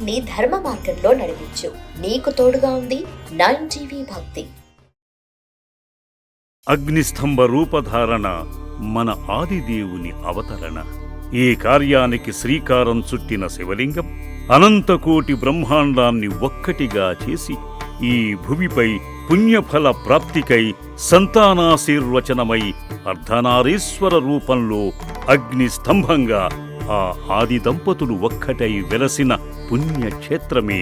జీవితాన్ని ధర్మ మార్గంలో నడిపించు. నీకు తోడుగా ఉంది 9 భక్తి. అగ్నిస్తంభ రూపధారణ మన ఆదిదేవుని అవతరణ. ఈ కార్యానికి శ్రీకారం చుట్టిన శివలింగం అనంతకోటి బ్రహ్మాండాన్ని ఒక్కటిగా చేసి ఈ భువిపై పుణ్యఫల ప్రాప్తికై సంతానాశీర్వచనమై అర్ధనారీశ్వర రూపంలో అగ్నిస్తంభంగా ఆ ఆది దంపతులు ఒక్కటై వెలసిన పుణ్యక్షేత్రమే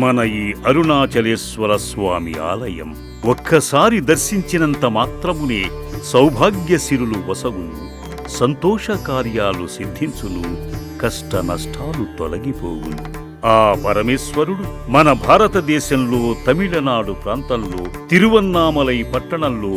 మన ఈ అరుణాచలేశ్వర స్వామి ఆలయం. ఒక్కసారి దర్శించినంత మాత్రమునే సౌభాగ్యసిరులు వసగును, సంతోష కార్యాలు సిద్ధించును, కష్ట నష్టాలు తొలగిపోవును. ఆ పరమేశ్వరుడు మన భారతదేశంలో తమిళనాడు ప్రాంతంలో తిరువన్నామలై పట్టణంలో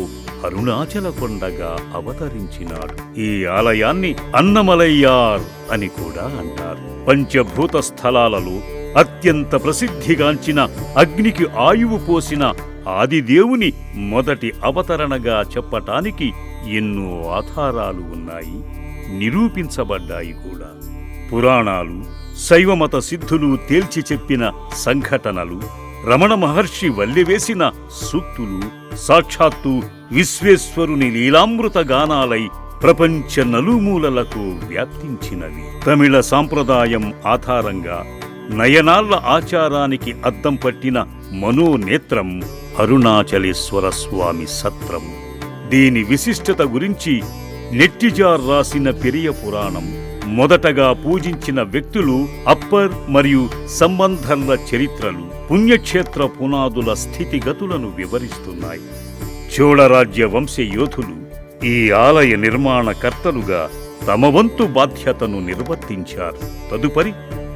అరుణాచల కొండగా అవతరించినాడు. ఈ ఆలయాన్ని అన్నమలయ్యార్ అని కూడా అంటారు. పంచభూత స్థలాలలో అత్యంత ప్రసిద్ధిగాంచిన అగ్నికి ఆయువు పోసిన ఆదిదేవుని మొదటి అవతరణగా చెప్పటానికి ఎన్నో ఆధారాలు ఉన్నాయి, నిరూపించబడ్డాయి కూడా. పురాణాలు, శైవమత సిద్ధులు తేల్చి చెప్పిన సంఘటనలు, రమణ మహర్షి వల్లెవేసిన సూక్తులు సాక్షాత్తు విశ్వేశ్వరుని లీలామృత గానాలై ప్రపంచ నలుమూలలకు వ్యాప్తించినవి. తమిళ సాంప్రదాయం ఆధారంగా నయనాళ్ల ఆచారానికి అద్దం పట్టిన మనోనేత్రం అరుణాచలేశ్వర స్వామి సత్రం. దీని విశిష్టత గురించి నెట్టిజార్ రాసిన పెరియ పురాణం మొదటగా పూజించిన వ్యక్తులు, అప్పర్ మరియు సంబంధర్ల చరిత్రలు, పుణ్యక్షేత్ర పునాదుల స్థితిగతులను వివరిస్తున్నాయి. చోళరాజ్య వంశయోధులు ఈ ఆలయ నిర్మాణకర్తలుగా తమ వంతు బాధ్యతను నిర్వర్తించారు. తదుపరి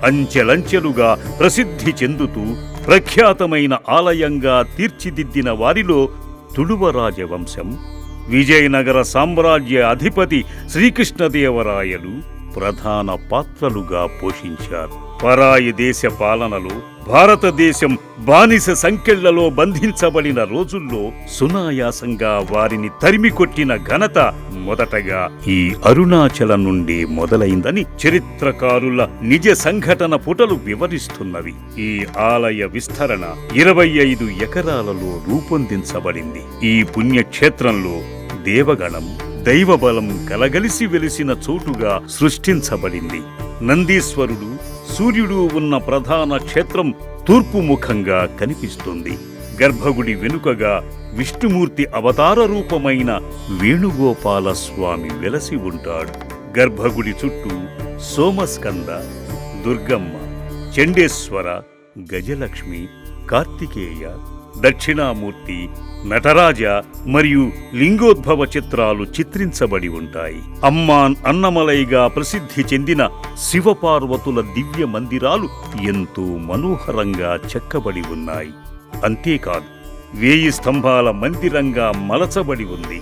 అంచెలంచెలుగా ప్రసిద్ధి చెందుతూ ప్రఖ్యాతమైన ఆలయంగా తీర్చిదిద్దిన వారిలో తుళువ రాజవంశం, విజయనగర సామ్రాజ్య అధిపతి శ్రీకృష్ణదేవరాయలు ప్రధాన పాత్రలుగా పోషించారు. పరాయి దేశ పాలనలో భారతదేశం బానిస సంకెళ్లలో బంధించబడిన రోజుల్లో సునాయాసంగా వారిని తరిమికొట్టిన ఘనత మొదటగా ఈ అరుణాచలం నుండి మొదలైందని చరిత్రకారుల నిజ సంఘటన పుటలు వివరిస్తున్నవి. ఈ ఆలయ విస్తరణ 25 ఎకరాలలో రూపొందించబడింది. ఈ పుణ్యక్షేత్రంలో దేవగణం, దైవబలం కలగలిసి వెలిసిన చోటుగా సృష్టించబడింది. నందీశ్వరుడు, సూర్యుడు ఉన్న ప్రధాన క్షేత్రం తూర్పు ముఖంగా కనిపిస్తుంది. గర్భగుడి వెనుకగా విష్ణుమూర్తి అవతార రూపమైన వేణుగోపాల స్వామి వెలసి ఉంటాడు. గర్భగుడి చుట్టూ సోమస్కంద, దుర్గమ్మ, చండేశ్వర, గజలక్ష్మి, కార్తికేయ, దక్షిణామూర్తి, నటరాజ మరియు లింగోద్భవ చిత్రాలు చిత్రించబడి ఉంటాయి. అమ్మాన్ అన్నమలైగా ప్రసిద్ధి చెందిన శివపార్వతుల దివ్య మందిరాలు ఎంతో మనోహరంగా చెక్కబడి ఉన్నాయి. అంతేకాదు 1000 స్తంభాల మందిరంగా మలచబడి ఉంది.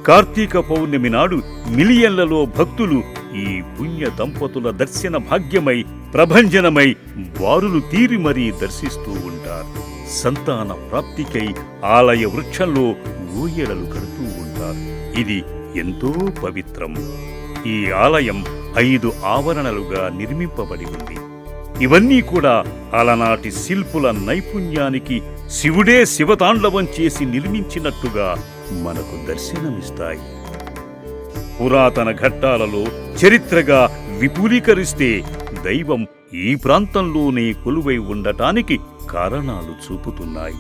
కార్తీక పౌర్ణమి నాడు మిలియన్లలో భక్తులు ఈ పుణ్య దంపతుల దర్శన భాగ్యమై ప్రభంజనమై వారులు తీరి మరీ దర్శిస్తూ ఉంటారు. సంతాన ప్రాప్తికై ఆలయ వృక్షంలో ఊయలలు కడుతూ ఉంటారు. ఇది ఎంతో పవిత్రం. ఈ ఆలయం 5 ఆవరణలుగా నిర్మింపబడి ఉంది. ఇవన్నీ కూడా అలనాటి శిల్పుల నైపుణ్యానికి శివుడే శివతాండవం చేసి నిర్మించినట్టుగా మనకు దర్శనమిస్తాయి. పురాతన ఘట్టాలలో చరిత్రగా విపులీకరిస్తే దైవం ఈ ప్రాంతంలోనే కొలువై ఉండటానికి కారణాలు చూపుతున్నాయి.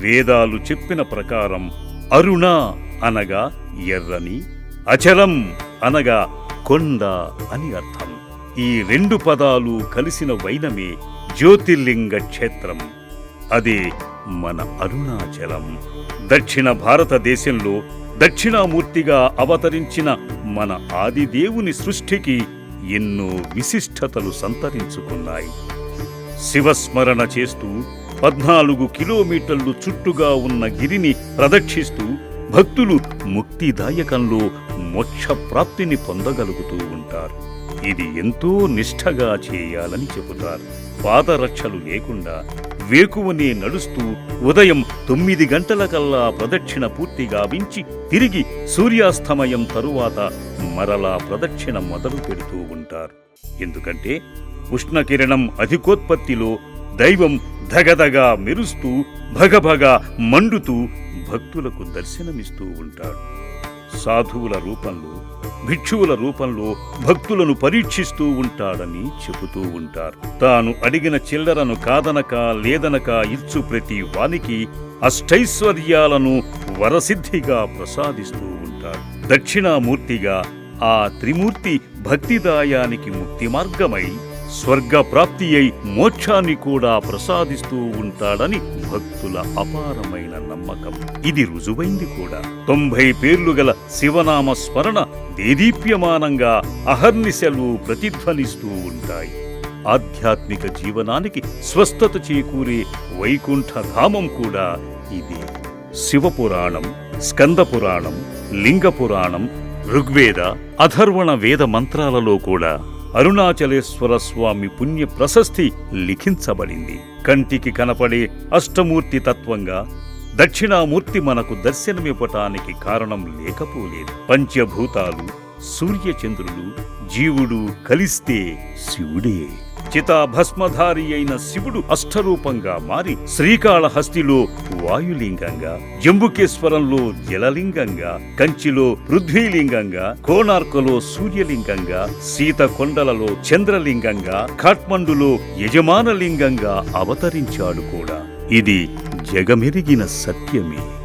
వేదాలు చెప్పిన ప్రకారం అరుణ అనగా ఎర్రని, అచలం అనగా కొండ అని అర్థం. ఈ 2 పదాలు కలిసిన వైనమే జ్యోతిర్లింగ క్షేత్రం. అదే మన అరుణాచలం. దక్షిణ భారతదేశంలో దక్షిణామూర్తిగా అవతరించిన మన ఆదిదేవుని సృష్టికి ఎన్నో విశిష్టతలు సంతరించుకున్నాయి. శివస్మరణ చేస్తూ 14 కిలోమీటర్లు చుట్టుగా ఉన్న గిరిని ప్రదక్షిస్తూ భక్తులు ముక్తిదాయకంలో మోక్షప్రాప్తిని పొందగలుగుతూ ఉంటారు. ఇది ఎంతో నిష్ఠగా చేయాలని చెబుతారు. పాదరక్షలు లేకుండా వేకువనే నడుస్తూ ఉదయం 9 గంటలకల్లా ప్రదక్షిణ పూర్తిగా వించి తిరిగి సూర్యాస్తమయం తరువాత మరలా ప్రదక్షిణ మొదలు పెడుతూ ఉంటారు. ఎందుకంటే ఉష్ణకిరణం అధికోత్పత్తిలో దైవం ధగధగా మెరుస్తూ భగభగా మండుతూ భక్తులకు దర్శనమిస్తూ ఉంటాడు. సాధువుల రూపంలో, భిక్షువుల రూపంలో భక్తులను పరీక్షిస్తూ ఉంటాడని చెబుతూ ఉంటారు. తాను అడిగిన చిల్లరను కాదనక లేదనక ఇచ్చు ప్రతి వానికి అష్టైశ్వర్యాలను వరసిద్ధిగా ప్రసాదిస్తూ ఉంటాడు. దక్షిణామూర్తిగా ఆ త్రిమూర్తి భక్తిదాయానికి ముక్తి మార్గమై స్వర్గప్రాప్తి అయి మోక్షాన్ని కూడా ప్రసాదిస్తూ ఉంటాడని భక్తుల అపారమైన నమ్మకం. ఇది రుజువైంది కూడా. 90 పేర్లు గల శివనామ స్మరణ దేదీప్యమానంగా అహర్నిశలు ప్రతిధ్వనిస్తూ ఉంటాయి. ఆధ్యాత్మిక జీవనానికి స్వస్థత చేకూరే వైకుంఠధామం కూడా ఇదే. శివపురాణం, స్కందపురాణం, లింగపురాణం, ఋగ్వేద, అథర్వణ వేద మంత్రాలలో కూడా అరుణాచలేశ్వర స్వామి పుణ్య ప్రశస్తి లిఖించబడింది. కంటికి కనపడే అష్టమూర్తి తత్వంగా దక్షిణామూర్తి మనకు దర్శనమివ్వటానికి కారణం లేకపోలేదు. పంచభూతాలు, సూర్యచంద్రులు, జీవుడు కలిస్తే శివుడే. చితాభస్మధారి అయిన శివుడు అష్టరూపంగా మారి శ్రీకాళహస్తిలో వాయులింగంగా, జంబుకేశ్వరంలో జలలింగంగా, కంచిలో పృథ్వీలింగంగా, కోణార్కలో సూర్యలింగంగా, సీతకొండలలో చంద్రలింగంగా, ఖాట్మండులో యజమానలింగంగా అవతరించాడు కూడా. ఇది జగమెరిగిన సత్యమే.